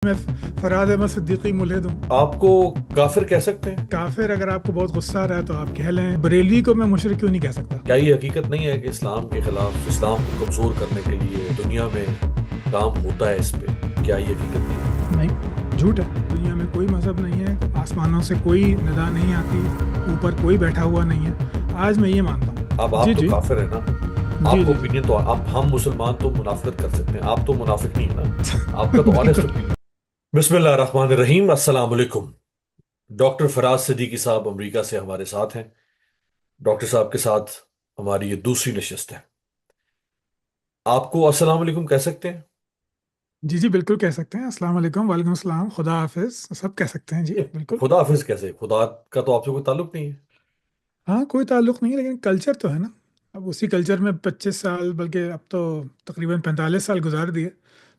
میں فراد احمد صدیقی ملحد ہوں۔ آپ کو کافر کہہ سکتے ہیں؟ کافر اگر آپ کو بہت غصہ آ رہا ہے تو آپ کہہ لیں، بریلوی کو میں مشرک کیوں نہیں کہہ سکتا؟ کیا یہ حقیقت نہیں ہے کہ اسلام کے خلاف، اسلام کو کمزور کرنے کے لیے دنیا میں کام ہوتا ہے اس پہ؟ کیا یہ حقیقت نہیں ہے؟ نہیں، جھوٹ ہے۔ دنیا میں کوئی مذہب نہیں ہے، آسمانوں سے کوئی ندا نہیں آتی، اوپر کوئی بیٹھا ہوا نہیں ہے، آج میں یہ مانتا اب ہوں۔ جی آپ تو جی کافر ہیں نا؟ جی آپ کو جی اوپینین تو آپ، ہم مسلمان تو منافقت کر سکتے ہیں، آپ تو منافق نہیں ہے نا؟ آپ کا تو آنےسٹ بالکل۔ اوپینین۔ بسم اللہ الرحمن الرحیم، السلام علیکم۔ ڈاکٹر فراز صدیقی صاحب امریکہ سے ہمارے ساتھ ہیں۔ ڈاکٹر صاحب کے ساتھ ہماری یہ دوسری نشست ہے۔ آپ کو السلام علیکم کہہ سکتے ہیں؟ جی جی بالکل کہہ سکتے ہیں، السلام علیکم، وعلیکم السلام، خدا حافظ، سب کہہ سکتے ہیں، جی یہ بالکل۔ خدا حافظ کیسے؟ خدا کا تو آپ سے کوئی تعلق نہیں ہے۔ ہاں، کوئی تعلق نہیں ہے لیکن کلچر تو ہے نا۔ اب اسی کلچر میں 25 سال، بلکہ اب تو تقریباً 45 سال گزار دیے،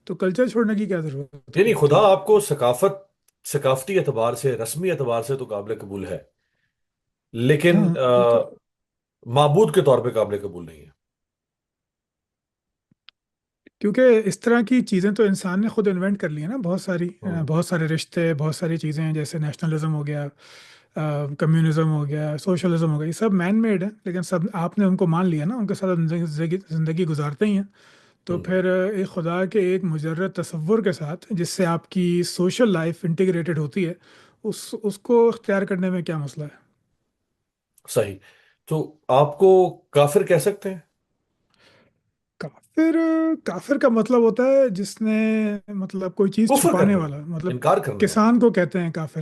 تو کلچر چھوڑنے کی کیا ضرورت نہیں ہے؟ نہیں، خدا آپ کو ثقافتی اعتبار سے، رسمی اعتبار سے تو قابل قبول ہے، لیکن ہاں بالکل، معبود کے طور پہ قابل قبول نہیں ہے۔ کیونکہ اس طرح کی چیزیں تو انسان نے خود انوینٹ کر لی ہیں نا، بہت ساری ہوں بہت سارے رشتے، بہت ساری چیزیں ہیں، جیسے نیشنلزم ہو گیا، کمیونزم ہو گیا، سوشلزم ہو گیا، یہ سب مین میڈ ہیں، لیکن سب آپ نے ان کو مان لیا نا، ان کے ساتھ زندگی گزارتے ہی ہیں، تو ہوں پھر ایک خدا کے ایک مجرد تصور کے ساتھ جس سے آپ کی سوشل لائف انٹیگریٹڈ ہوتی ہے، اس کو اختیار کرنے میں کیا مسئلہ ہے؟ صحیح۔ تو آپ کو کافر کہہ سکتے ہیں؟ کافر، کافر کا مطلب ہوتا ہے جس نے، مطلب کوئی چیز کفر چھپانے کرنے والا، والا، مطلب انکار کرنے والا۔ کسان کو کہتے ہیں کافر،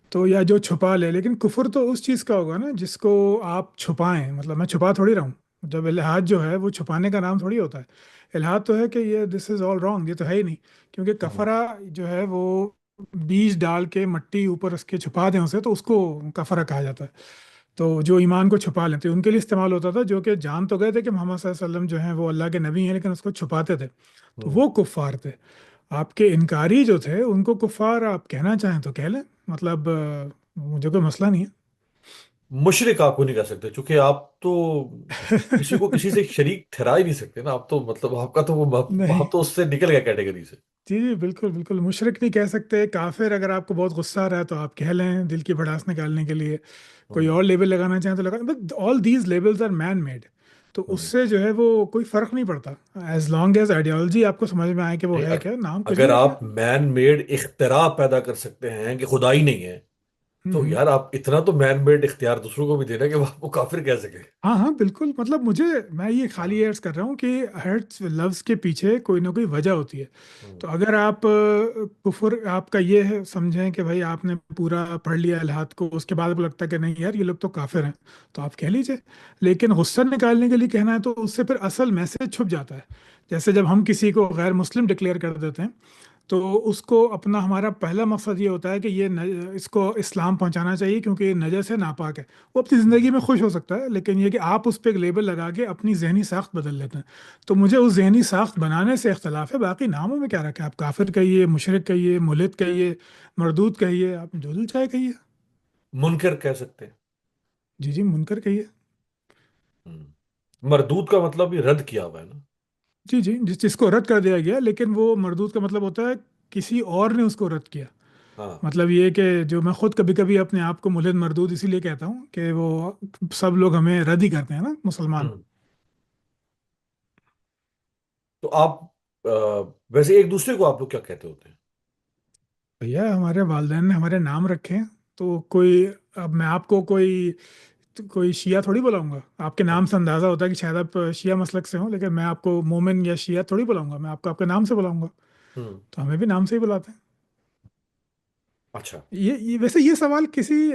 تو یا جو چھپا لے، لیکن کفر تو اس چیز کا ہوگا نا جس کو آپ چھپائیں، مطلب میں چھپا تھوڑی رہا ہوں، جب الحاد جو ہے وہ چھپانے کا نام تھوڑی ہوتا ہے، الحاد تو ہے کہ یہ دس از آل رانگ، یہ تو ہے ہی نہیں، کیونکہ ہوں کفرا جو ہے وہ بیج ڈال کے مٹی اوپر اس کے چھپا دیں اسے، تو اس کو کفرا کہا جاتا ہے، تو جو ایمان کو چھپا لیتے ان کے لیے استعمال ہوتا تھا، جو کہ جان تو گئے تھے کہ محمد صلی اللہ علیہ وسلم جو ہیں وہ اللہ کے نبی ہیں، لیکن اس کو چھپاتے تھے، تو ہوں وہ کفار تھے۔ آپ کے انکاری جو تھے ان کو کفار آپ کہنا چاہیں تو کہہ لیں، مطلب مجھے کوئی مسئلہ نہیں مشرک آپ کو نہیں کہہ سکتے، چونکہ آپ تو کسی ہے۔ کو کسی سے شریک ٹھہرا ہی نہیں سکتے نا، آپ تو مطلب آپ کا تو وہ، نہیں، آپ تو اس سے نکل گیا کیٹیگری سے۔ جی جی بالکل بالکل، مشرک نہیں کہہ سکتے، کافر اگر آپ کو بہت غصہ آ رہا ہے تو آپ کہہ لیں، دل کی بھڑاس نکالنے کے لیے کوئی ہوں اور لیبل لگانا چاہیں تو لگا، but all these labels are man made, تو اس ہوں سے جو ہے وہ کوئی فرق نہیں پڑتا، ایز لانگ ایز آئیڈیالوجی آپ کو سمجھ میں آئے کہ وہ نہیں، ہے کیا، نام کچھ بھی اگر رکھ لیں۔ آپ مین میڈ اختراع پیدا کر سکتے ہیں کہ خدا ہی نہیں ہے، تو ہوں۔ یار آپ اتنا تو مین میڈ اختیار دوسروں کو بھی دینا کہ وہ آپ کو کافر کہہ سکے۔ ہاں ہاں بالکل، مطلب مجھے، میں یہ خالی ہاں ایڈس کر رہا ہوں کہ ہر لفظ کے پیچھے کوئی نہ کوئی وجہ ہوتی ہے، ہوں تو اگر آپ کفر آپ کا یہ ہے سمجھیں کہ بھائی آپ نے پورا پڑھ لیا الحاد کو، اس کے بعد کو لگتا ہے کہ نہیں یار یہ لوگ تو کافر ہیں، تو آپ کہہ لیجئے، لیکن غصہ نکالنے کے لیے کہنا ہے تو اس سے پھر اصل میسج چھپ جاتا ہے، جیسے جب ہم کسی کو غیر مسلم ڈکلیئر کر دیتے ہیں تو اس کو اپنا، ہمارا پہلا مقصد یہ ہوتا ہے کہ یہ اس کو اسلام پہنچانا چاہیے کیونکہ یہ نجس ہے، ناپاک ہے، وہ اپنی ہوں۔ زندگی میں خوش ہو سکتا ہے، لیکن یہ کہ آپ اس پہ ایک لیبل لگا کے اپنی ذہنی ساخت بدل لیتے ہیں، تو مجھے اس ذہنی ساخت بنانے سے اختلاف ہے، باقی ناموں میں کیا رکھا ہے، آپ کافر کہیے، مشرک کہیے، ملحد کہیے، مردود کہیے، آپ جو دل چاہے کہیے۔ منکر کہہ سکتے ہیں؟ جی جی منکر کہیے۔ ہوں۔ مردود کا مطلب یہ رد کیا ہوا ہے نا؟ جی جی، جس کو رد کر دیا گیا، لیکن وہ مردود کا مطلب ہوتا ہے کسی اور نے اس کو رد کیا، ہاں۔ مطلب یہ کہ جو میں خود کبھی کبھی اپنے آپ کو ملحد مردود اسی لیے کہتا ہوں کہ وہ سب لوگ ہمیں رد ہی کرتے ہیں نا، مسلمان۔ ہوں۔ تو آپ ویسے ایک دوسرے کو آپ لوگ کیا کہتے ہوتے ہیں؟ بھیا ہمارے والدین نے ہمارے نام رکھے ہیں، تو کوئی، اب میں آپ کو کوئی شیعہ تھوڑی بلاؤں گا، آپ کے ہاں۔ نام سے اندازہ ہوتا ہے کہ شاید آپ شیعہ مسلک سے ہوں، لیکن میں آپ کو مومن یا شیعہ تھوڑی بلاؤں گا، میں آپ کو آپ کے نام سے بلاؤں گا، ہوں۔ تو ہمیں بھی نام سے ہی بلاتے ہیں۔ اچھا۔ ویسے یہ سوال کسی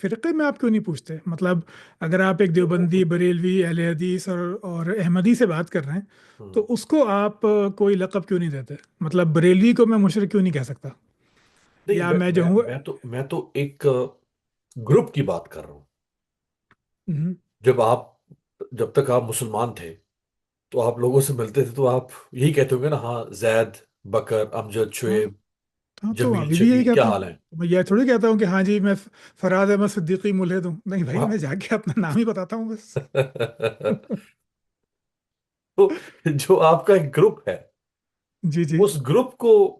فرقے میں آپ کیوں نہیں پوچھتے، مطلب اگر آپ ایک دیوبندی، بریلوی، اہل حدیث اور احمدی سے بات کر رہے ہیں ہوں۔ تو اس کو آپ کوئی لقب کیوں نہیں دیتے، مطلب بریلوی کو میں مشرک کیوں نہیں کہہ سکتا، نہیں، یا میں میں جو میں ہوں۔ میں تو ایک گروپ کی بات کر رہا ہوں۔ ہوں، جب آپ، جب تک آپ مسلمان تھے تو آپ لوگوں سے ملتے تھے تو آپ یہی کہتے ہوں گے نا، ہاں زید، بکر، امجد، ہاں شعیب، ہاں، تو جمیل، ابھی بھی یہی شکیل، کیا کہتا ہوں، حال ہیں؟ میں یہ تھوڑی کہتا ہوں کہ ہاں جی میں فراد احمد صدیقی ملحد ہوں، نہیں بھائی، وہاں- میں جا کے اپنا نام ہی بتاتا ہوں بس۔ تو جو آپ کا ایک گروپ ہے، جی جی اس گروپ کو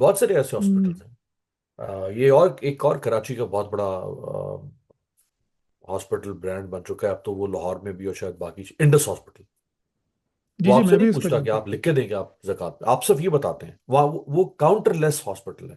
بہت سارے ایسے ہم، ہاسپٹلس ہیں۔ یہ اور ایک اور کراچی کا بہت بڑا ہاسپٹل برانڈ بن چکا ہے اب تو، وہ لاہور میں بھی اور شاید باقی انڈس ہاسپٹل۔ جی وہ جی آپ سے میں نہیں بھی اس کو پوچھتا کہ جانتا ہوں۔ آپ لکھ کے دیں کہ آپ زکات، آپ صرف یہ بتاتے ہیں وہاں وہ کاؤنٹر لیس ہاسپٹل ہے،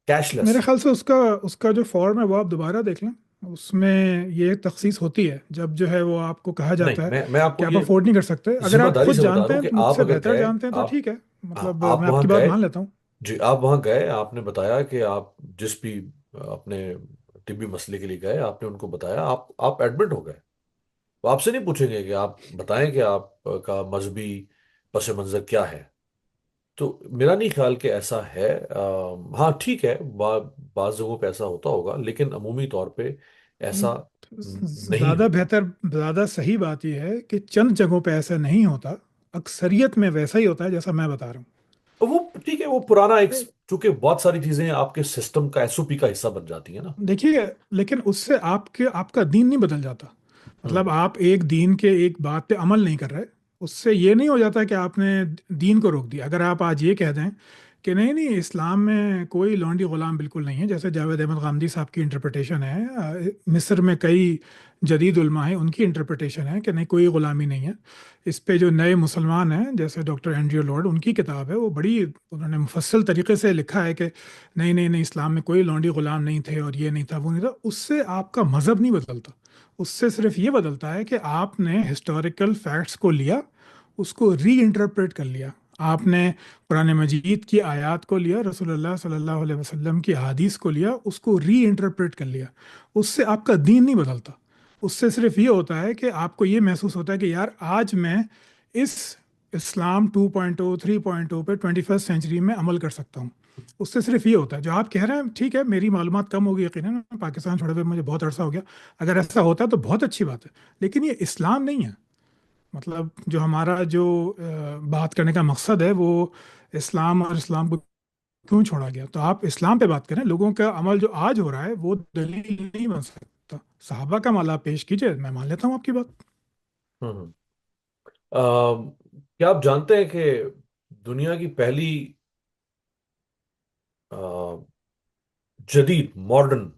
کیش لیس۔ میرے خیال سے اس کا جو فارم ہے وہ آپ دوبارہ دیکھ لیں، اس میں یہ تخصیص ہوتی ہے جب جو ہے وہ آپ کو کہا نہیں، جاتا ہے میں آپ کہ کو آپ یہ افورڈ نہیں کر سکتے، اگر ذمہ آپ داری خود سے بتا رہا جانتے ہوں ہیں کہ مجھ آپ سے اگر بہتر گئے، جانتے ہیں تو آپ ٹھیک ہے، مطلب آپ میں آپ وہاں کی بات گئے، مان لیتا ہوں۔ جی آپ وہاں گئے، آپ نے بتایا کہ آپ جس بھی اپنے طبی مسئلے کے لیے گئے، آپ نے ان کو بتایا، آپ ایڈمٹ ہو گئے۔ وہ آپ سے نہیں پوچھیں گے کہ آپ بتائیں کہ آپ کا مذہبی پس منظر کیا ہے۔ تو میرا نہیں خیال کہ ایسا ہے۔ ہاں ٹھیک ہے، بعض جگہوں پہ ایسا ہوتا ہوگا، لیکن عمومی طور پہ ایسا نہیں زیادہ ہوتا۔ بہتر، زیادہ صحیح بات یہ ہے کہ چند جگہوں پہ ایسا نہیں ہوتا، اکثریت میں ویسا ہی ہوتا ہے جیسا میں بتا رہا وہ ٹھیک ہے، وہ پرانا ایک، ہوں۔ چونکہ بہت ساری چیزیں آپ کے سسٹم کا SOP کا حصہ بن جاتی ہیں نا۔ دیکھیے، لیکن اس سے آپ کا دین نہیں بدل جاتا، ہوں مطلب آپ ایک دین کے ایک بات پہ عمل نہیں کر رہے، اس سے یہ نہیں ہو جاتا کہ آپ نے دین کو روک دیا۔ اگر آپ آج یہ کہہ دیں کہ نہیں نہیں اسلام میں کوئی لونڈی غلام بالکل نہیں ہے، جیسے جاوید احمد غامدی صاحب کی انٹرپریٹیشن ہے، مصر میں کئی جدید علماء ہیں ان کی انٹرپریٹیشن ہے کہ نہیں کوئی غلامی نہیں ہے، اس پہ جو نئے مسلمان ہیں جیسے ڈاکٹر اینڈریو لارڈ ان کی کتاب ہے، وہ بڑی انہوں نے مفصل طریقے سے لکھا ہے کہ نہیں نہیں نہیں اسلام میں کوئی لونڈی غلام نہیں تھے اور یہ نہیں تھا وہ نہیں تھا، اس سے آپ کا مذہب نہیں بدلتا، اس سے صرف یہ بدلتا ہے کہ آپ نے ہسٹوریکل فیکٹس کو لیا، اس کو ری انٹرپریٹ کر لیا، آپ نے قرآن مجید کی آیات کو لیا، رسول اللہ صلی اللہ علیہ وسلم کی احادیث کو لیا، اس کو ری انٹرپریٹ کر لیا، اس سے آپ کا دین نہیں بدلتا، اس سے صرف یہ ہوتا ہے کہ آپ کو یہ محسوس ہوتا ہے کہ یار آج میں اس اسلام 2.0 3.0 پہ 21 سینچری میں عمل کر سکتا ہوں، اس سے صرف یہ ہوتا ہے جو آپ کہہ رہے ہیں ٹھیک ہے، میری معلومات کم ہوگی یقیناً، پاکستان چھوڑے ہوئے مجھے بہت عرصہ ہو گیا، اگر ایسا ہوتا تو بہت اچھی بات ہے، لیکن یہ اسلام نہیں ہے، مطلب جو ہمارا جو بات کرنے کا مقصد ہے وہ اسلام اور اسلام کو کیوں چھوڑا گیا، تو آپ اسلام پہ بات کریں، لوگوں کا عمل جو آج ہو رہا ہے وہ دلیل نہیں بن سکتا، صحابہ کا مالا پیش کیجئے، میں مان لیتا ہوں آپ کی بات۔ ہوں کیا آپ جانتے ہیں کہ دنیا کی پہلی آ، جدید ماڈرن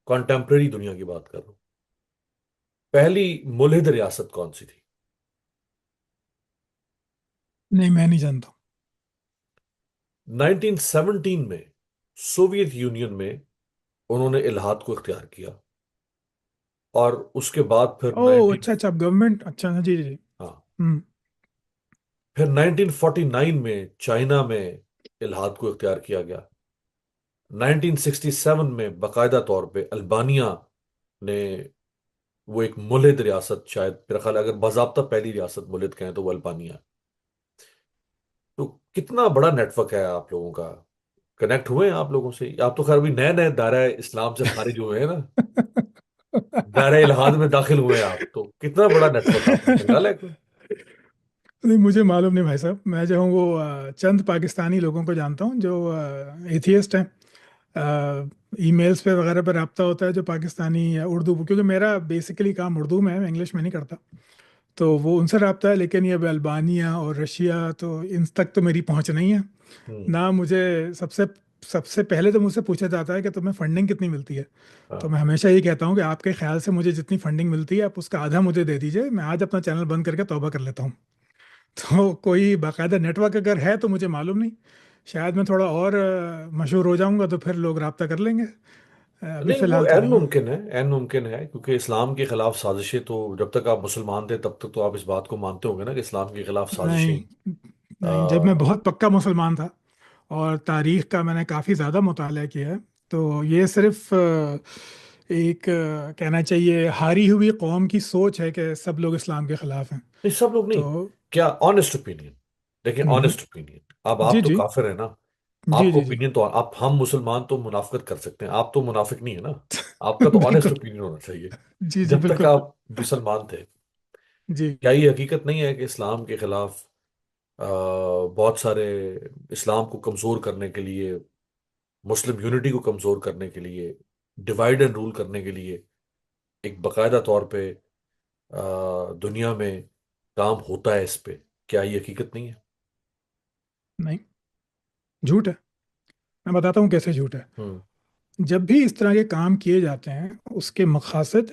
کانٹمپریری دنیا کی بات کر رہا ہوں، پہلی ملحد ریاست کون سی تھی؟ نہیں میں نہیں جانتا 1917 میں سوویت یونین میں انہوں نے الحاد کو اختیار کیا، اور اس کے بعد پھر او اچھا اچھا، گورنمنٹ، اچھا جی جی جی۔ ہاں ہوں۔ پھر 1949 میں چائنا میں الحاد کو اختیار کیا گیا، 1967 میں باقاعدہ طور پہ البانیہ نے، وہ ایک ملحد ریاست، شاید میرا خیال ہے اگر باضابطہ پہلی ریاست ملحد کہیں تو وہ البانیہ ہے۔ تو کتنا بڑا نیٹ ورک ہے آپ لوگوں کا، کنیکٹ ہوئے ہیں آپ لوگوں سے، آپ تو خیر ابھی نئے نئے دائرہ اسلام سے خارج ہوئے ہیں نا، دائرہ الحاد میں داخل ہوئے ہیں آپ، تو کتنا بڑا نیٹ ورک آپ نے نکالا ہے کوئی؟ نہیں مجھے معلوم نہیں بھائی صاحب، میں جو ہوں وہ چند پاکستانی لوگوں کو جانتا ہوں جو ایتھیسٹ ہیں، ای میلز پہ وغیرہ پہ رابطہ ہوتا ہے جو پاکستانی یا اردو، کیونکہ میرا بیسیکلی کام اردو میں ہے، میں انگلش میں نہیں کرتا، تو وہ ان سے رابطہ ہے، لیکن یہ اب البانیہ اور رشیا تو ان تک تو میری پہنچ نہیں ہے، ہوں نہ مجھے سب سے پہلے تو مجھ سے پوچھا جاتا ہے کہ تمہیں فنڈنگ کتنی ملتی ہے، تو ہاں میں ہمیشہ یہ کہتا ہوں کہ آپ کے خیال سے مجھے جتنی فنڈنگ ملتی ہے آپ اس کا آدھا مجھے دے دیجئے، میں آج اپنا چینل بند کر کے توبہ کر لیتا ہوں، تو کوئی باقاعدہ نیٹ ورک اگر ہے تو مجھے معلوم نہیں، شاید میں تھوڑا اور مشہور ہو جاؤں گا تو پھر لوگ رابطہ کر لیں گے، ابھی نہیں، فی وہ الحال تو عین نہیں ہے۔ ممکن ہے، عین ممکن ہے، کیونکہ اسلام کے خلاف سازشیں تو جب تک آپ مسلمان تھے تب تک تو آپ اس بات کو مانتے ہوں گے نا کہ اسلام کے خلاف سازشیں نہیں نہیں، جب میں بہت پکا مسلمان تھا اور تاریخ کا میں نے کافی زیادہ مطالعہ کیا ہے، تو یہ صرف ایک کہنا چاہیے ہاری ہوئی قوم کی سوچ ہے کہ سب لوگ اسلام کے خلاف ہیں، نہیں سب لوگ نہیں، تو کیا آنےسٹ اوپینین، دیکھیں ہم، آنےسٹ اوپینین، اب جی آپ تو جی کافر ہیں نا، جی آپ کو جی جی اوپینین تو، آپ ہم مسلمان تو منافقت کر سکتے ہیں، آپ تو منافق نہیں ہے نا، آپ کا تو آنےسٹ بالکل، اوپینین ہونا چاہیے جی جی جب تک بالکل، آپ مسلمان تھے۔ جی کیا یہ حقیقت نہیں ہے کہ اسلام کے خلاف بہت سارے، اسلام کو کمزور کرنے کے لیے، مسلم یونٹی کو کمزور کرنے کے لیے، ڈیوائڈ اینڈ رول کرنے کے لیے ایک باقاعدہ طور پہ دنیا میں کام ہوتا ہے اس پہ؟ کیا یہ حقیقت نہیں ہے؟ نہیں، جھوٹ ہے، میں بتاتا ہوں کیسے جھوٹ ہے. ہوں جب بھی اس طرح کے کام کیے جاتے ہیں اس کے مقاصد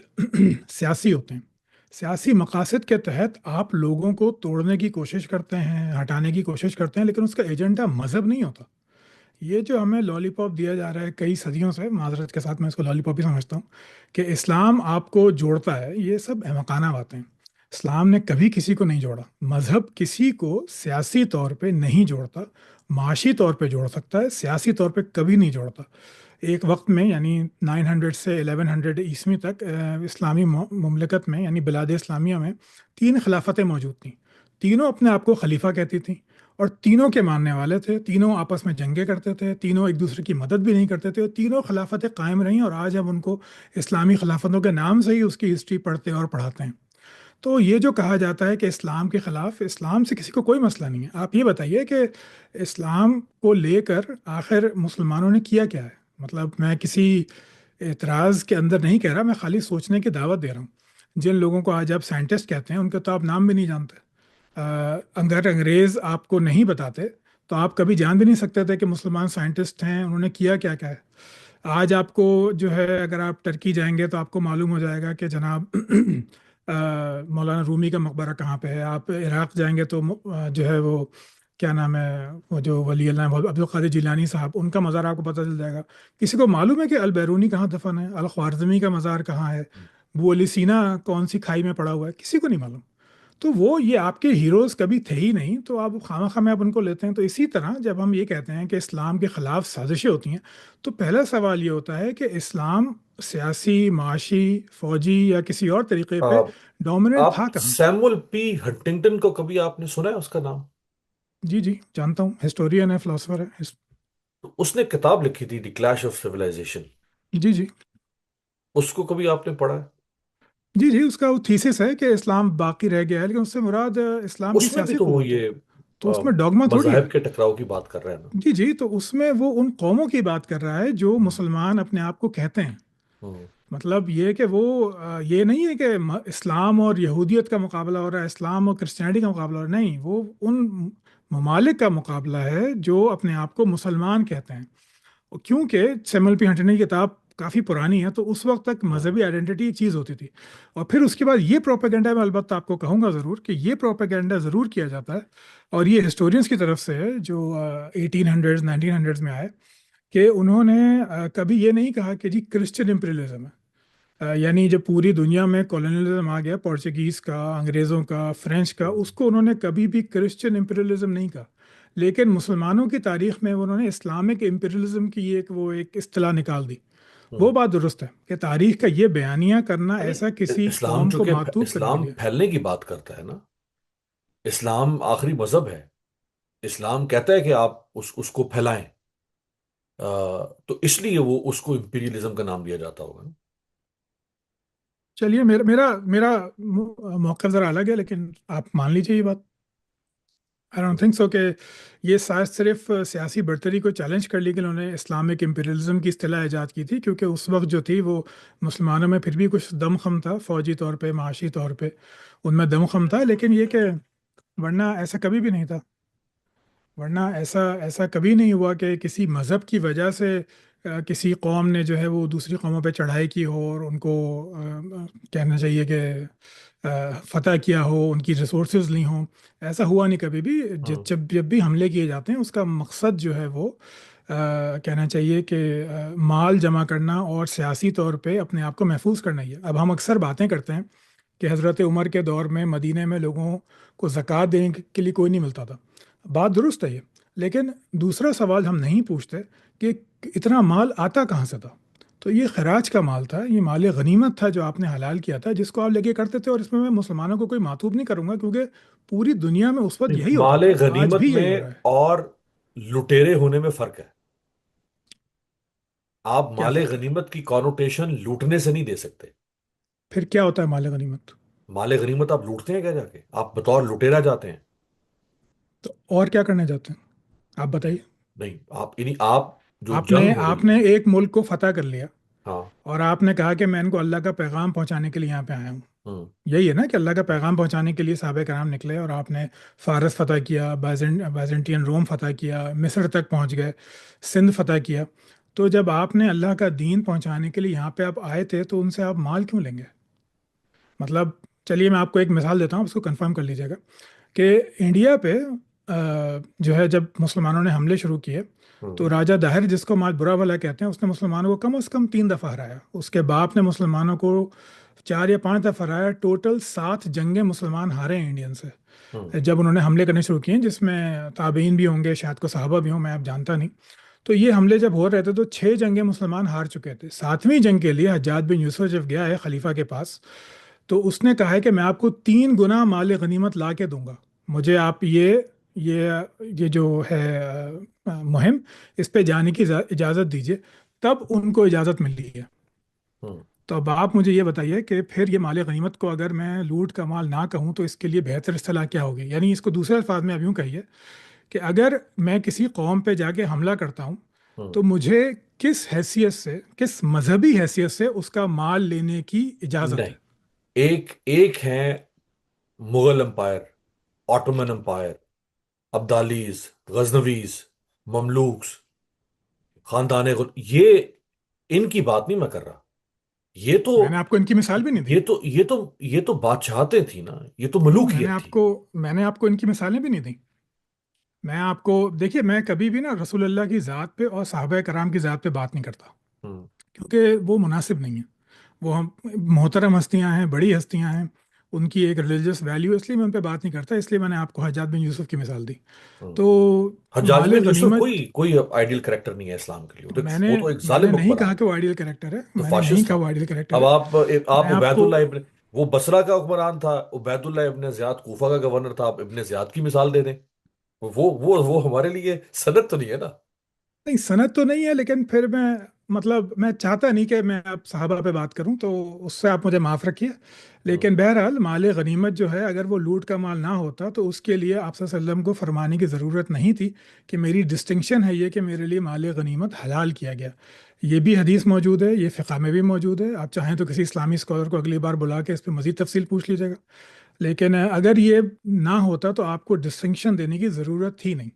سیاسی ہوتے ہیں. سیاسی مقاصد کے تحت آپ لوگوں کو توڑنے کی کوشش کرتے ہیں، ہٹانے کی کوشش کرتے ہیں، لیکن اس کا ایجنڈا مذہب نہیں ہوتا. یہ جو ہمیں لالی پاپ دیا جا رہا ہے کئی صدیوں سے، معذرت کے ساتھ میں اس کو لالی پاپ ہی سمجھتا ہوں، کہ اسلام آپ کو جوڑتا ہے، یہ سب احمقانہ باتیں ہیں. اسلام نے کبھی کسی کو نہیں جوڑا. مذہب کسی کو سیاسی طور پہ نہیں جوڑتا. معاشی طور پہ جوڑ سکتا ہے، سیاسی طور پہ کبھی نہیں جوڑتا. ایک وقت میں یعنی 900 سے 1100 عیسوی تک اسلامی مملکت میں یعنی بلاد اسلامیہ میں 3 خلافتیں موجود تھیں. تینوں اپنے آپ کو خلیفہ کہتی تھیں اور تینوں کے ماننے والے تھے. تینوں آپس میں جنگیں کرتے تھے، تینوں ایک دوسرے کی مدد بھی نہیں کرتے تھے، اور تینوں خلافتیں قائم رہیں، اور آج ہم ان کو اسلامی خلافتوں کے نام سے ہی اس کی ہسٹری پڑھتے اور پڑھاتے ہیں. تو یہ جو کہا جاتا ہے کہ اسلام کے خلاف، اسلام سے کسی کو کوئی مسئلہ نہیں ہے. آپ یہ بتائیے کہ اسلام کو لے کر آخر مسلمانوں نے کیا کیا ہے؟ مطلب میں کسی اعتراض کے اندر نہیں کہہ رہا، میں خالی سوچنے کی دعوت دے رہا ہوں. جن لوگوں کو آج آپ سائنٹسٹ کہتے ہیں ان کے تو آپ نام بھی نہیں جانتے. اگر انگریز آپ کو نہیں بتاتے تو آپ کبھی جان بھی نہیں سکتے تھے کہ مسلمان سائنٹسٹ ہیں، انہوں نے کیا کیا کیا ہے. آج آپ کو جو ہے، اگر آپ ٹرکی جائیں گے تو آپ کو معلوم ہو جائے گا کہ جناب مولانا رومی کا مقبرہ کہاں پہ ہے. آپ عراق جائیں گے تو جو ہے وہ کیا نام ہے، وہ جو ولی اللہ عبد القادر جیلانی صاحب، ان کا مزار آپ کو پتہ چل جائے گا. کسی کو معلوم ہے کہ البیرونی کہاں دفن ہے، الخوارزمی کا مزار کہاں ہے، بو علی سینا کون سی کھائی میں پڑا ہوا ہے؟ کسی کو نہیں معلوم. تو وہ یہ آپ کے ہیروز کبھی تھے ہی نہیں، تو آپ خواہ خواہ میں آپ ان کو لیتے ہیں. تو اسی طرح جب ہم یہ کہتے ہیں کہ اسلام کے خلاف سازشیں ہوتی ہیں، تو پہلا سوال یہ ہوتا ہے کہ اسلام سیاسی، معاشی، فوجی یا کسی اور طریقے پہ آپ ڈومیننٹ آپ تھا کہاں؟ سیمول پی ہنٹنگٹن کو کبھی آپ نے سنا ہے اس کا نام؟ جی جی جانتا ہوں، ہسٹورین ہے، فلاسفر ہے تو اس نے کتاب لکھی تھی دی کلیش آف سیولائزیشن. جی جی اس کو کبھی آپ نے پڑھا ہے؟ جی جی. اس کا وہ تھیسس ہے کہ اسلام باقی رہ گیا ہے، لیکن اس سے مراد اسلام کی اس میں بھی سیاسی تو وہ قوت ہو. یہ تو آ، اس میں ڈوگما تھوڑی ہے. مذاہب کے ٹکراؤ کی بات کر رہے ہیں نا. جی جی. تو اس میں وہ ان قوموں کی بات کر رہا ہے جو ہوں مسلمان اپنے آپ کو کہتے ہیں. ہوں مطلب یہ کہ وہ یہ نہیں ہے کہ اسلام اور یہودیت کا مقابلہ ہو رہا ہے، اسلام اور کرسچینٹی کا مقابلہ ہو رہا ہے. نہیں، وہ ان ممالک کا مقابلہ ہے جو اپنے آپ کو مسلمان کہتے ہیں. کیونکہ سیمول پی ہنٹنگ کی کتاب کافی پرانی ہے، تو اس وقت تک ہوں مذہبی آئیڈینٹی چیز ہوتی تھی. اور پھر اس کے بعد یہ پروپیگنڈا، میں البتہ آپ کو کہوں گا ضرور کہ یہ پروپیگنڈا ضرور کیا جاتا ہے، اور یہ ہسٹورینس کی طرف سے ہے جو 1800 1900 میں آئے، کہ انہوں نے کبھی یہ نہیں کہا کہ جی کرسچن امپریلزم ہے. یعنی جب پوری دنیا میں کولونیلزم آ گیا، پورچوگیز کا، انگریزوں کا، فرینچ کا، ہوں اس کو انہوں نے کبھی بھی کرسچن امپریلزم نہیں کہا. لیکن مسلمانوں کی تاریخ میں انہوں نے اسلامک امپریلزم کی ایک اصطلاح نکال دی. وہ ہوں بات درست ہے کہ تاریخ کا یہ بیانیہ کرنا نہیں، ایسا کسی اسلام قوم کو چونکہ معطوب کرنے کے اسلام لیے. پھیلنے کی بات کرتا ہے نا. اسلام آخری مذہب ہے. اسلام کہتا ہے کہ آپ اس کو پھیلائیں. تو اس لیے وہ اس کو امپیریلزم کا نام دیا جاتا ہوگا نا. چلیے، میرا موقف ذرا الگ ہے، لیکن آپ مان لیجیے یہ بات. آئی ڈونٹ تھنک سو کہ یہ سائز صرف سیاسی برتری کو چیلنج کر لی کہ انہوں نے اسلامک امپیریلزم کی اصطلاح ایجاد کی تھی، کیونکہ اس وقت جو تھی وہ مسلمانوں میں پھر بھی کچھ دم خم تھا، فوجی طور پہ، معاشی طور پہ ان میں دم خم تھا. لیکن یہ کہ ورنہ ایسا کبھی بھی نہیں تھا. ورنہ ایسا کبھی نہیں ہوا کہ کسی مذہب کی وجہ سے کسی قوم نے جو ہے وہ دوسری قوموں پہ چڑھائی کی ہو اور ان کو کہنا چاہیے کہ فتح کیا ہو، ان کی ریسورسز لی ہوں. ایسا ہوا نہیں کبھی بھی. ہاں جب بھی حملے کیے جاتے ہیں اس کا مقصد جو ہے وہ کہنا چاہیے کہ مال جمع کرنا اور سیاسی طور پہ اپنے آپ کو محفوظ کرنا ہی ہے. اب ہم اکثر باتیں کرتے ہیں کہ حضرت عمر کے دور میں مدینہ میں لوگوں کو زکوٰۃ دینے کے لیے کوئی نہیں ملتا تھا. بات درست ہے یہ، لیکن دوسرا سوال ہم نہیں پوچھتے کہ اتنا مال آتا کہاں سے تھا. تو یہ خراج کا مال تھا، یہ مال غنیمت تھا جو آپ نے حلال کیا تھا، جس کو آپ لے کے کرتے تھے. اور اس میں مسلمانوں کو کوئی معطوب نہیں کروں گا، کیونکہ پوری دنیا میں اس وقت یہی ہوتا مال تھا، آج غنیمت بھی یہی میں ہو رہا ہے. اور لٹیرے ہونے میں فرق ہے. آپ کیا مال فرق ہے؟ غنیمت کی کانوٹیشن لوٹنے سے نہیں دے سکتے. پھر کیا ہوتا ہے مال غنیمت؟ مال غنیمت آپ لوٹتے ہیں کیا جا کے؟ آپ بطور لٹیرا جاتے ہیں. تو اور کیا کرنے جاتے ہیں آپ نہیں بتائیے؟ نہیں، آپ یعنی آپ جو آپ نے جنگ ہو آپ رہی نے ہے. ایک ملک کو فتح کر لیا، ہاں اور آپ نے کہا کہ میں ان کو اللہ کا پیغام پہنچانے کے لیے یہاں پہ آیا ہوں. ہوں یہی ہے نا کہ اللہ کا پیغام پہنچانے کے لیے صحابہ کرام نکلے، اور آپ نے فارس فتح کیا، بائزنٹین روم فتح کیا، مصر تک پہنچ گئے، سندھ فتح کیا. تو جب آپ نے اللہ کا دین پہنچانے کے لیے یہاں پہ آپ آئے تھے تو ان سے آپ مال کیوں لیں گے؟ مطلب، چلیے میں آپ کو ایک مثال دیتا ہوں، اس کو کنفرم کر لیجیے گا کہ انڈیا پہ جو ہے جب مسلمانوں نے حملے شروع کیے تو ہوں راجہ داہر، جس کو مال برا بھلا کہتے ہیں، اس نے مسلمانوں کو کم از کم 3 دفعہ ہرایا. اس کے باپ نے مسلمانوں کو 4 یا 5 دفعہ ہرایا. ٹوٹل 7 جنگیں مسلمان ہارے ہیں انڈین سے ہوں جب انہوں نے حملے کرنے شروع کیے، جس میں تابعین بھی ہوں گے، شاید کو صحابہ بھی ہوں، میں اب جانتا نہیں. تو یہ حملے جب ہو رہے تھے تو 6 جنگیں مسلمان ہار چکے تھے. 7ویں جنگ کے لیے حجاج بن یوسف جب گیا ہے خلیفہ کے پاس، تو اس نے کہا ہے کہ میں آپ کو 3 گنا مال غنیمت لا کے دوں گا. مجھے آپ یہ یہ جو ہے مہم، اس پہ جانے کی اجازت دیجیے. تب ان کو اجازت ملی ہے. ہوں تو اب آپ مجھے یہ بتائیے کہ پھر یہ مال غنیمت کو اگر میں لوٹ کا مال نہ کہوں تو اس کے لیے بہتر اصطلاح کیا ہوگی؟ یعنی اس کو دوسرے الفاظ میں اب یوں کہیے کہ اگر میں کسی قوم پہ جا کے حملہ کرتا ہوں ہوں تو مجھے کس حیثیت سے، کس مذہبی حیثیت سے اس کا مال لینے کی اجازت نہیں، ہے؟ ایک ایک ہے مغل امپائر، آٹومن امپائر، ابدالیز، غزنویز، مملوکس، یہ ان کی بات نہیں میں کر رہا. یہ تو میں نے آپ کو ان کی مثال بھی نہیں دی. یہ تو بادشاہتیں تھی نا، یہ تو نہیں، میں نے ملوکیت آپ تھی. کو میں نے آپ کو ان کی مثالیں بھی نہیں دی. میں آپ کو دیکھیے، میں کبھی بھی نا رسول اللہ کی ذات پہ اور صحابہ کرام کی ذات پہ بات نہیں کرتا، ہوں کیونکہ وہ مناسب نہیں ہے. وہ ہم محترم ہستیاں ہیں، بڑی ہستیاں ہیں، ان کی ایک ریلیجس ویلیو، اس لیے میں ان پہ بات نہیں کرتا. اس لیے میں نے آپ کو حجاج بن یوسف کی مثال دی. ہوں تو حجاج مال بن یوسف غنیمت، کوئی کوئی آئیڈیل کریکٹر نہیں ہے اسلام کے لیے. میں نے وہ تو ایک میں نے ظالم نہیں کہا حکمران کہ تھا، وہ آئیڈیل کریکٹر ہے. تو میں نے نہیں فاشسٹ کہا تھا. وہ آئیڈیل کریکٹر اب ہے. آپ میں آپ عبید کو اللہ ابن، وہ بصرہ کا حکمران تھا. عبید اللہ ابن زیاد کوفہ کا گورنر تھا. آپ ابن زیاد کی مثال دے دیں. وہ ہمارے لیے سند تو نہیں ہے نا. نہیں، سند تو نہیں ہے، لیکن پھر میں چاہتا نہیں کہ میں اب صحابہ پہ بات کروں، تو اس سے آپ مجھے معاف رکھیے. ہوں لیکن بہرحال مال غنیمت جو ہے، اگر وہ لوٹ کا مال نہ ہوتا تو اس کے لیے آپ صلی اللہ علیہ وسلم کو فرمانے کی ضرورت نہیں تھی کہ میری ڈسٹنکشن ہے یہ کہ میرے لیے مال غنیمت حلال کیا گیا. یہ بھی حدیث موجود ہے، یہ فقہ میں بھی موجود ہے. آپ چاہیں تو کسی اسلامی اسکالر کو اگلی بار بلا کے اس پہ مزید تفصیل پوچھ لیجیے گا. لیکن اگر یہ نہ ہوتا تو آپ کو ڈسٹنکشن دینے کی ضرورت تھی نہیں،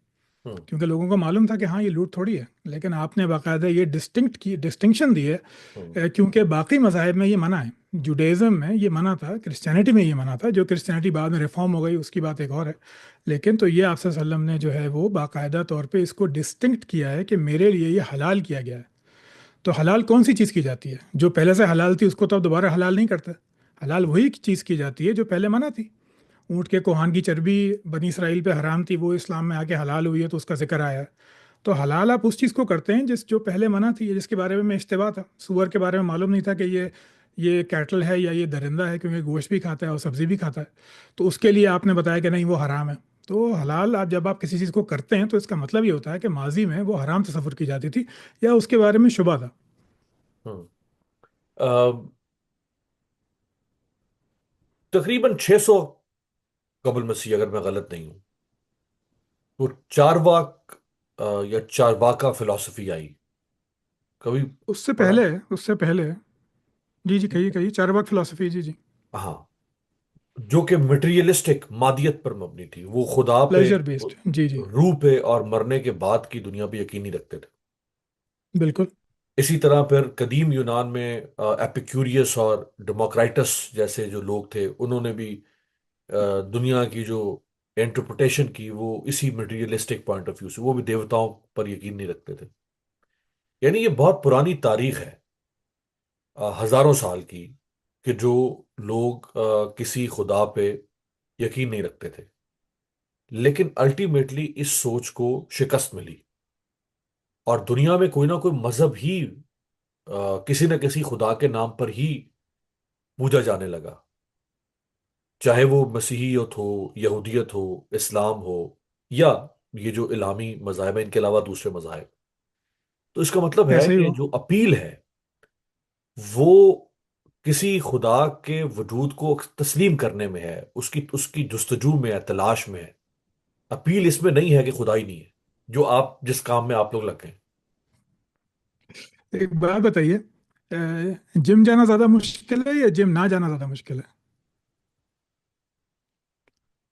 ہوں کیونکہ لوگوں کو معلوم تھا کہ ہاں یہ لوٹ تھوڑی ہے. لیکن آپ نے باقاعدہ یہ ڈسٹنکشن دی ہے، ہوں کیونکہ باقی مذاہب میں یہ منع ہے. جوڈیزم میں یہ منع تھا، کرسچینٹی میں یہ منع تھا. جو کرسچینٹی بعد میں ریفارم ہو گئی اس کی بات ایک اور ہے. لیکن تو یہ آپ صلی اللہ علیہ وسلم نے جو ہے وہ باقاعدہ طور پہ اس کو ڈسٹنکٹ کیا ہے کہ میرے لیے یہ حلال کیا گیا ہے. تو حلال کون سی چیز کی جاتی ہے؟ جو پہلے سے حلال تھی اس کو تو اب دوبارہ حلال نہیں کرتے. حلال وہی چیز کی جاتی ہے جو پہلے منع تھی. اونٹ کے کوہان کی چربی بنی اسرائیل پہ حرام تھی، وہ اسلام میں آ کے حلال ہوئی ہے تو اس کا ذکر آیا ہے. تو حلال آپ اس چیز کو کرتے ہیں جو پہلے منع تھی، جس کے بارے میں اشتباہ تھا. سور کے بارے میں معلوم نہیں تھا کہ یہ کیٹل ہے یا یہ درندہ ہے، کیونکہ گوشت بھی کھاتا ہے اور سبزی بھی کھاتا ہے. تو اس کے لیے آپ نے بتایا کہ نہیں وہ حرام ہے. تو حلال جب آپ کسی چیز کو کرتے ہیں تو اس کا مطلب یہ ہوتا ہے کہ ماضی میں وہ حرام تصور کی جاتی تھی یا اس کے بارے میں شبہ تھا. ہوں تقریباً 600 قبل مسیح، اگر میں غلط نہیں ہوں، وہ چارواک یا چارواکا فلسفی آئی. کبھی اس سے پڑھا؟ پہلے اس سے پہلے جی جی، کہیے کہیے. چارواک فلسفی، جی جی. ہاں، جو کہ مٹیریلسٹک مادیت پر مبنی تھی. وہ خدا پہ، پلیجر بیسڈ، جی جی. روح پہ اور مرنے کے بعد کی دنیا پہ یقین نہیں رکھتے تھے. بالکل. اسی طرح پھر قدیم یونان میں ایپیکوریس اور ڈیموکرائٹس جیسے جو لوگ تھے، انہوں نے بھی دنیا کی جو انٹرپریٹیشن کی وہ اسی مٹیریلسٹک پوائنٹ آف ویو سے. وہ بھی دیوتاؤں پر یقین نہیں رکھتے تھے. یعنی یہ بہت پرانی تاریخ ہے، ہزاروں سال کی، کہ جو لوگ کسی خدا پہ یقین نہیں رکھتے تھے. لیکن الٹیمیٹلی اس سوچ کو شکست ملی، اور دنیا میں کوئی نہ کوئی مذہب ہی کسی نہ کسی خدا کے نام پر ہی پوجا جانے لگا. چاہے وہ مسیحیت ہو، یہودیت ہو، اسلام ہو، یا یہ جو الہامی مذاہب ہیں ان کے علاوہ دوسرے مذاہب. تو اس کا مطلب ہے ایسے ہی کہ ہو. جو اپیل ہے وہ کسی خدا کے وجود کو تسلیم کرنے میں ہے، اس کی جستجو میں ہے، تلاش میں ہے. اپیل اس میں نہیں ہے کہ خدا ہی نہیں ہے، جو آپ جس کام میں آپ لوگ لگے ہیں. ایک بات بتائیے، جم جانا زیادہ مشکل ہے یا جم نہ جانا زیادہ مشکل ہے؟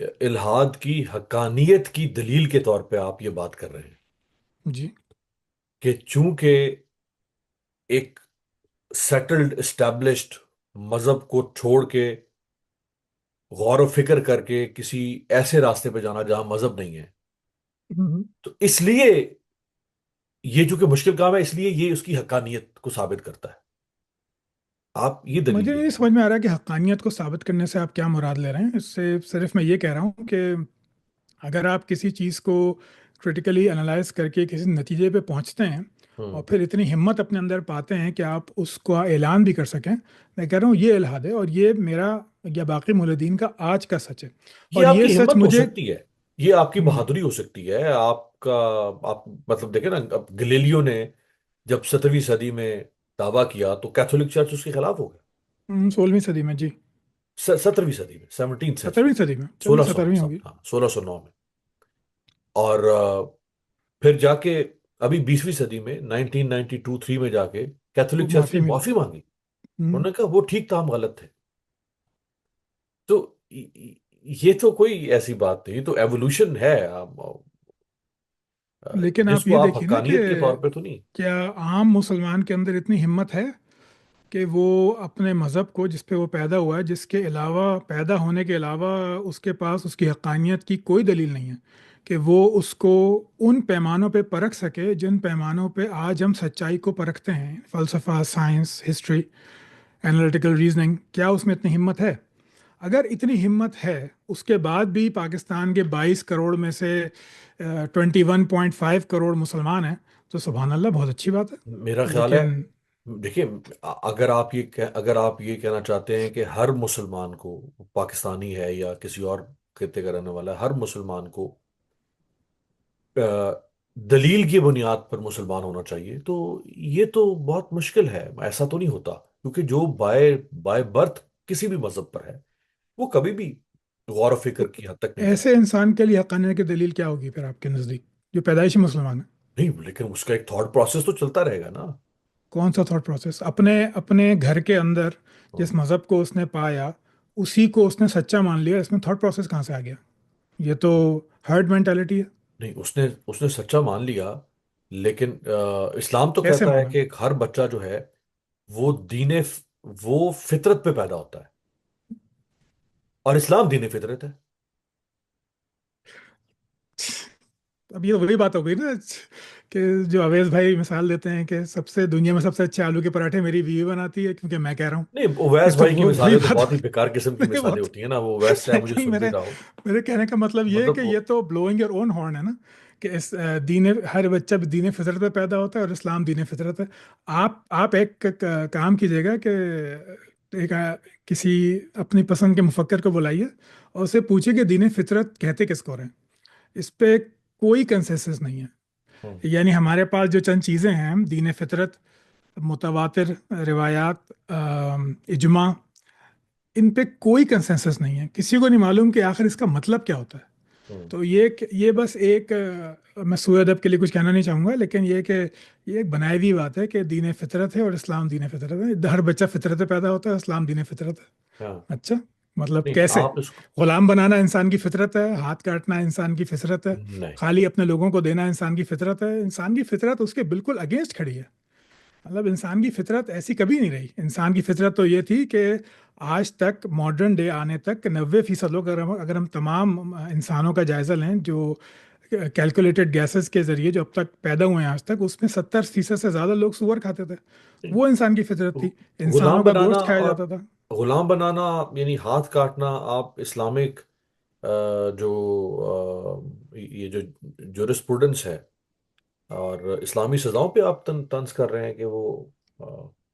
الہاد کی حقانیت کی دلیل کے طور پہ آپ یہ بات کر رہے ہیں جی کہ چونکہ ایک سیٹلڈ اسٹیبلشڈ مذہب کو چھوڑ کے غور و فکر کر کے کسی ایسے راستے پہ جانا جہاں مذہب نہیں ہے، ہوں۔ تو اس لیے یہ جو کہ مشکل کام ہے، اس لیے یہ اس کی حقانیت کو ثابت کرتا ہے. آپ یہ دلیل مجھے نہیں دیجیے. سمجھ میں آ رہا کہ حقانیت کو ثابت کرنے سے آپ کیا مراد لے رہے ہیں. اس سے صرف میں یہ کہہ رہا ہوں کہ اگر آپ کسی چیز کو کریٹیکلی انالائز کر کے کسی نتیجے پہ پہنچتے ہیں اور ہوں. پھر اتنی ہمت اپنے اندر پاتے ہیں کہ آپ اس کو اعلان بھی کر سکیں. میں کہہ رہا ہوں یہ الحاد ہے، اور یہ میرا یا باقی مولدین کا آج کا سچ ہے. یہ اور آپ یہ کی سچ ہمت ہو مجھے سکتی ہے، یہ آپ کی ہم، بہادری ہو سکتی ہے، آپ کا. آپ مطلب دیکھیں نا، اب گلیلیو نے جب 17ویں صدی میں دعویٰ کیا تو کیتھولک چرچ اس کے خلاف ہو گیا. 16ویں صدی میں جی. 17ویں صدی میں، 17 سینچری، 17ویں صدی میں، چلیے 1600 میں 17ویں سب، ہوگی. ہاں 1609 میں. اور پھر جا کے ابھی 20ویں صدی میں 1992-3 میں جا کے وہ کیتھولک چرچ معافی نے ملی. معافی مانگی. ہم، انہوں نے کہا وہ ٹھیک تھا، ہم غلط تھے. تو یہ تو کوئی ایسی بات نہیں، یہ تو ایوولوشن ہے. لیکن جس آپ کو یہ آپ دیکھیے نا کہ حقانیت کے طور پہ تو نہیں. کیا عام مسلمان کے اندر اتنی ہمت ہے کہ وہ اپنے مذہب کو جس پہ وہ پیدا ہوا ہے، جس کے علاوہ پیدا ہونے کے علاوہ اس کے پاس اس کی حقانیت کی کوئی دلیل نہیں ہے، کہ وہ اس کو ان پیمانوں پہ پرکھ سکے جن پیمانوں پہ آج ہم سچائی کو پرکھتے ہیں، فلسفہ، سائنس، ہسٹری، انالیٹیکل ریزننگ. کیا اس میں اتنی ہمت ہے؟ اگر اتنی ہمت ہے، اس کے بعد بھی پاکستان کے 22 کروڑ میں سے 21.5 کروڑ مسلمان ہیں، تو سبحان اللہ، بہت اچھی بات ہے. میرا خیال ہے، لیکن دیکھیے، اگر آپ یہ کہنا چاہتے ہیں کہ ہر مسلمان کو، پاکستانی ہے یا کسی اور خطے کا رہنے والا ہے، ہر مسلمان کو دلیل کی بنیاد پر مسلمان ہونا چاہیے، تو یہ تو بہت مشکل ہے. ایسا تو نہیں ہوتا، کیونکہ جو بائے بائے برتھ کسی بھی مذہب پر ہے، وہ کبھی بھی غور و تو فکر کی حد تک نہیں ایسے جاتا. انسان کے لیے حقانیت کی دلیل کیا ہوگی پھر آپ کے نزدیک، جو پیدائشی مسلمان ہے؟ نہیں، لیکن اس کا ایک تھاٹ پروسیس تو چلتا رہے گا نا. کون سا تھاٹ پروسیس؟ اپنے اپنے گھر کے اندر ہاں. جس مذہب کو اس نے پایا، اسی کو اس نے سچا مان لیا. اس میں تھاٹ پروسیس کہاں سے آ گیا؟ یہ تو ہرڈ مینٹالٹی ہے. نہیں، اس نے سچا مان لیا، لیکن اسلام تو کیسے کہتا ہے مانا؟ کہ ہر بچہ جو ہے وہ وہ فطرت پہ پیدا ہوتا ہے، اور اسلام دین فطرت ہے. اب یہ وہی بات ہو گئی نا کہ جو اویس بھائی مثال دیتے ہیں کہ دنیا میں سب سے اچھے آلو کے پراٹھے میری بیوی بناتی ہے کیونکہ میں کہہ رہا ہوں. نہیں، اویس یہ تو بھائی کی وہی مثالیں تو بات بہت ہو ہی بیکار قسم کی گئی. مثالیں ہوتی ہیں نا. وہ اویس چاہے مجھے لیکن سن بھی میرے رہا ہو. میرے کہنے کا مطلب یہ ہے مطلب کہ یہ تو بلوئنگ یور اون ہارن ہے نا، کہ اس دین، ہر بچہ بھی دین فطرت پہ پیدا ہوتا ہے اور اسلام دین فطرت ہے. آپ ایک کام کیجیے گا کہ ایک کسی اپنی پسند کے مفکر کو بلائیے اور اسے پوچھیے کہ دین فطرت کہتے کس کو رہے ہیں. اس پہ کوئی کنسنسس نہیں ہے. ہوں. یعنی ہمارے پاس جو چند چیزیں ہیں، دین فطرت، متواتر روایات، اجماع، ان پہ کوئی کنسنسس نہیں ہے. کسی کو نہیں معلوم کہ آخر اس کا مطلب کیا ہوتا ہے. ہوں. تو یہ بس ایک میں سوء ادب کے لیے کچھ کہنا نہیں چاہوں گا، لیکن یہ کہ یہ ایک بنائی ہوئی بات ہے کہ دین فطرت ہے اور اسلام دین فطرت ہے. ہر بچہ فطرت پہ پیدا ہوتا ہے، اسلام دین فطرت ہے. ہاں. اچھا، مطلب نہیں، کیسے؟ آپ اس کو. غلام بنانا انسان کی فطرت ہے، ہاتھ کاٹنا انسان کی فطرت ہے، نہیں. خالی اپنے لوگوں کو دینا انسان کی فطرت ہے. انسان کی فطرت اس کے بالکل اگینسٹ کھڑی ہے. مطلب انسان کی فطرت ایسی کبھی نہیں رہی. انسان کی فطرت تو یہ تھی کہ آج تک، ماڈرن ڈے آنے تک، 90% لوگ، اگر ہم تمام انسانوں کا جائزہ لیں جو کیلکولیٹڈ گیسز کے ذریعے جو اب تک پیدا ہوئے ہیں آج تک، اس میں 70% سے زیادہ لوگ سور کھاتے تھے. نہیں. وہ انسان کی فطرت تھی. غلام انسانوں کا بنانا گوشت کھایا اور جاتا تھا. غلام بنانا، یعنی ہاتھ کاٹنا، آپ اسلامک جو یہ جو جورسپروڈنس ہے اور اسلامی سزاؤں پہ آپ طنز کر رہے ہیں کہ وہ آ،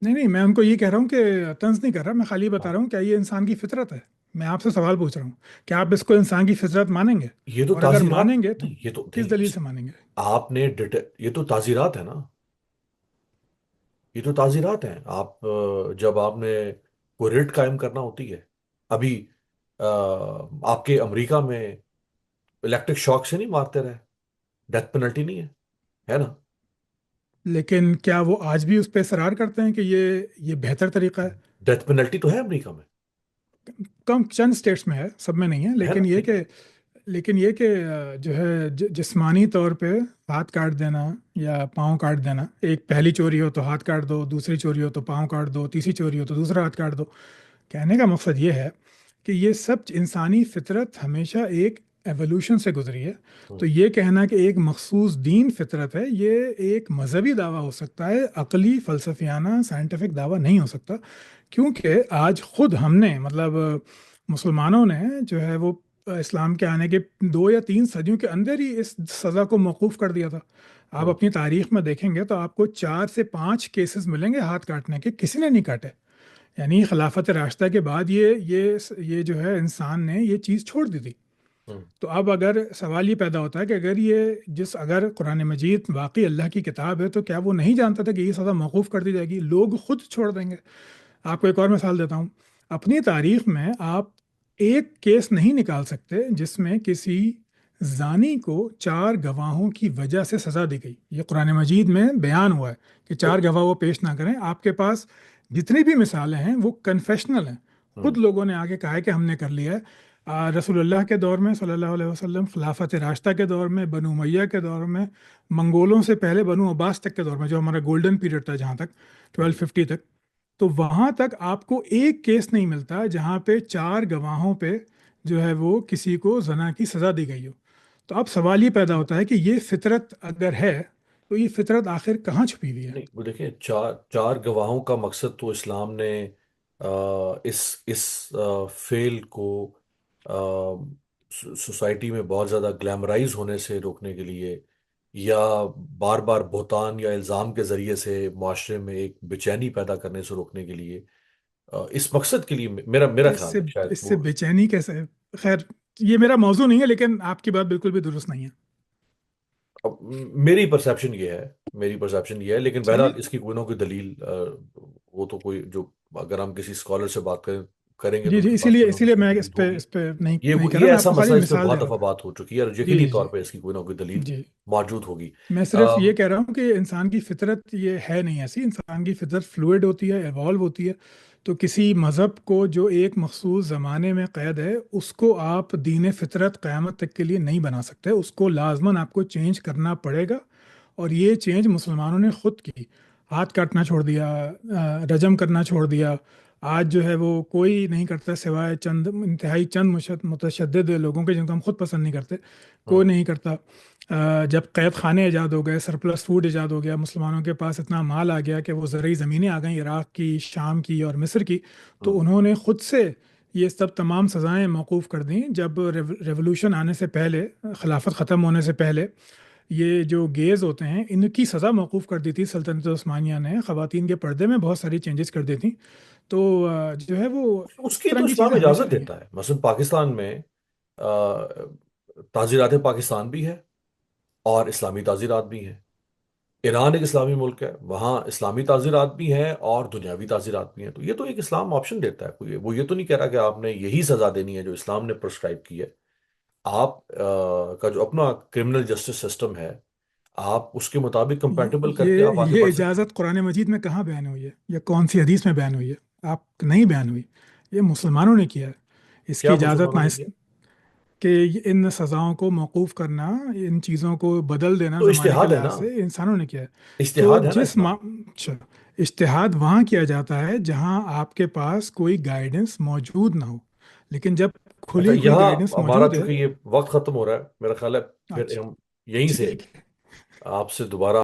نہیں نہیں، میں ان کو یہ کہہ رہا ہوں کہ طنز نہیں کر رہا، میں خالی بتا ہاں، رہا ہوں کیا یہ انسان کی فطرت ہے. میں آپ سے سوال پوچھ رہا ہوں، کیا آپ اس کو انسان کی فطرت مانیں گے؟ یہ تو اور اگر تعزیرات. مانیں گے تو نہیں، یہ تو کس نہیں. دلیل سے مانیں گے؟ آپ نے یہ تو تعزیرات ہے نا. یہ تو تعزیرات ہیں. آپ جب آپ نے کوئی ریٹ قائم کرنا ہوتی ہے، ابھی آ، آپ کے امریکہ میں الیکٹرک شاک سے نہیں مارتے رہے، ڈیتھ پینلٹی نہیں ہے نا. لیکن کیا وہ آج بھی اس پہ اصرار کرتے ہیں کہ یہ بہتر طریقہ ہے؟ ڈیتھ پینلٹی تو ہے امریکہ میں. کم چند اسٹیٹس میں ہے، سب میں نہیں ہے، ہے نا؟ ٹھیک ہے۔ لیکن یہ کہ جو ہے جسمانی طور پہ ہاتھ کاٹ دینا یا پاؤں کاٹ دینا، ایک پہلی چوری ہو تو ہاتھ کاٹ دو، دوسری چوری ہو تو پاؤں کاٹ دو، تیسری چوری ہو تو دوسرا ہاتھ کاٹ دو، کہنے کا مقصد یہ ہے کہ یہ سب انسانی فطرت ہمیشہ ایک ایوولوشن سے گزری ہے۔ ہوں، تو یہ کہنا کہ ایک مخصوص دین فطرت ہے، یہ ایک مذہبی دعویٰ ہو سکتا ہے، عقلی فلسفیانہ سائنٹیفک دعویٰ نہیں ہو سکتا، کیونکہ آج خود ہم نے مطلب مسلمانوں نے جو ہے وہ اسلام کے آنے کے 2 یا 3 صدیوں کے اندر ہی اس سزا کو موقوف کر دیا تھا۔ آپ ہوں، اپنی تاریخ میں دیکھیں گے تو آپ کو 4 سے 5 کیسز ملیں گے ہاتھ کاٹنے کے، کسی نے نہیں کاٹے۔ یعنی خلافت راشدہ کے بعد یہ جو ہے انسان نے یہ چیز چھوڑ دی تھی۔ ہوں، تو اب اگر سوال یہ پیدا ہوتا ہے کہ اگر قرآن مجید واقعی اللہ کی کتاب ہے تو کیا وہ نہیں جانتا تھا کہ یہ سزا موقوف کر دی جائے گی، لوگ خود چھوڑ دیں گے۔ آپ کو ایک اور مثال دیتا ہوں، اپنی تاریخ میں آپ ایک کیس نہیں نکال سکتے جس میں کسی زانی کو 4 گواہوں کی وجہ سے سزا دی گئی۔ یہ قرآن مجید میں بیان ہوا ہے کہ تو 4 گواہ وہ پیش نہ کریں۔ آپ کے پاس جتنی بھی مثالیں ہیں وہ کنفیشنل ہیں، ہوں، خود لوگوں نے آگے کہا ہے کہ ہم نے کر لیا ہے۔ رسول اللہ کے دور میں صلی اللہ علیہ وسلم، خلافت راشدہ کے دور میں، بنو امیہ کے دور میں، منگولوں سے پہلے بنو عباس تک کے دور میں، جو ہمارا گولڈن پیریڈ تھا جہاں تک ہوں، 1250 تک، تو وہاں تک آپ کو ایک کیس نہیں ملتا جہاں پہ 4 گواہوں پہ جو ہے وہ کسی کو زنا کی سزا دی گئی ہو۔ تو اب سوال یہ پیدا ہوتا ہے کہ یہ فطرت اگر ہے تو یہ فطرت آخر کہاں چھپی ہوئی ہے؟ نہیں وہ دیکھیں، چار چار گواہوں کا مقصد تو اسلام نے اس فیل کو سوسائٹی میں بہت زیادہ گلیمرائز ہونے سے روکنے کے لیے، یا بار بار بہتان یا الزام کے ذریعے سے معاشرے میں ایک بے چینی پیدا کرنے سے روکنے کے لیے، اس مقصد کے لیے میرا اس خیال سے ہے شاید اس سے وہ، بے چینی کیسے؟ خیر، یہ میرا موضوع نہیں ہے، لیکن آپ کی بات بالکل بھی درست نہیں ہے۔ اب میری پرسیپشن یہ ہے، لیکن چلیے، بہرحال اس کی کوئی نہ کوئی دلیل، وہ تو کوئی جو، اگر ہم کسی اسکالر سے بات کریں گے تو جی ان جی، کے اسی پاس لیے کوئی نہ اسی کوئی لیے اس کی میں دلیل ہوگی۔ اس پہ نہیں یہ نہیں کر رہا، یہ میں آپ ایسا کو خالی مسئلہ، اس پہ مثال دے بہت رہا دفعہ ہوں۔ بات ہو چکی ہے، اور جی یقینی جی طور جی پہ اس کی کوئی نہ کوئی دلیل جی، موجود ہوگی۔ میں صرف یہ کہہ رہا ہوں کہ انسان کی فطرت یہ ہے نہیں ایسی، انسان کی فطرت فلوئڈ ہوتی ہے، ایوالو ہوتی ہے۔ تو کسی مذہب کو جو ایک مخصوص زمانے میں قید ہے، اس کو آپ دین فطرت قیامت تک کے لیے نہیں بنا سکتے، اس کو لازماً آپ کو چینج کرنا پڑے گا۔ اور یہ چینج مسلمانوں نے خود کی، ہاتھ کاٹنا چھوڑ دیا، رجم کرنا چھوڑ دیا۔ آج جو ہے وہ کوئی نہیں کرتا سوائے چند انتہائی چند متشدد لوگوں کے، جن کو ہم خود پسند نہیں کرتے، ہوں، کوئی نہیں کرتا۔ جب قید خانے ایجاد ہو گئے، سرپلس فوڈ ایجاد ہو گیا، مسلمانوں کے پاس اتنا مال آ گیا کہ وہ زرعی زمینیں آ گئیں عراق کی، شام کی اور مصر کی، ہوں، تو انہوں نے خود سے یہ سب تمام سزائیں موقوف کر دیں۔ جب ریولوشن آنے سے پہلے، خلافت ختم ہونے سے پہلے، یہ جو گیز ہوتے ہیں ان کی سزا موقوف کر دی تھی سلطنت عثمانیہ نے، خواتین کے پردے میں بہت ساری چینجز کر دی تھیں۔ تو جو ہے وہ اس اس کی طرح تو کی اسلام چیزیں ہمیشہ اجازت رہی ہیں۔ دیتا ہے، مثلا پاکستان میں آ، تعزیرات پاکستان بھی ہے اور اسلامی تعزیرات بھی ہیں۔ ایران ایک اسلامی ملک ہے، وہاں اسلامی تعزیرات بھی ہیں اور دنیاوی تعزیرات بھی ہیں، تو یہ تو ایک اسلام آپشن دیتا ہے، کوئی وہ یہ تو نہیں کہہ رہا کہ آپ نے یہی سزا دینی ہے جو اسلام نے پرسکرائب کی ہے۔ آپ کا جو اپنا کرمنل جسٹس سسٹم ہے، آپ اس کے مطابق کمپیٹیبل کر کے آپ آگے یہ بڑھ سکتے ہیں۔ اجازت قرآن مجید میں کہاں بیان ہوئی ہے یا کون سی حدیث میں بیان ہوئی ہے؟ آپ نہیں بیان ہوئی، یہ مسلمانوں نے کیا ہے۔ اس کی کیا اجازت نہ مسلمانوں نے اس کیا؟ کہ ان سزاؤں کو موقوف کرنا، ان چیزوں کو بدل دینا تو زمانے کے اجتہاد ہے نا، لحاظ سے انسانوں نے کیا ہے۔ تو اجتہاد ہے نا اس میں۔ اچھا، اجتہاد وہاں کیا جاتا ہے جہاں آپ کے پاس کوئی گائیڈنس موجود نہ ہو، لیکن جب اچھا، کھلی ہوئی یہاں گائیڈنس ہمارا موجود ہے۔ چونکہ یہ وقت ختم ہو رہا ہے، میرا خیال ہے پھر اچھا، ہم یہیں سے ٹھیک ہے۔ آپ سے دوبارہ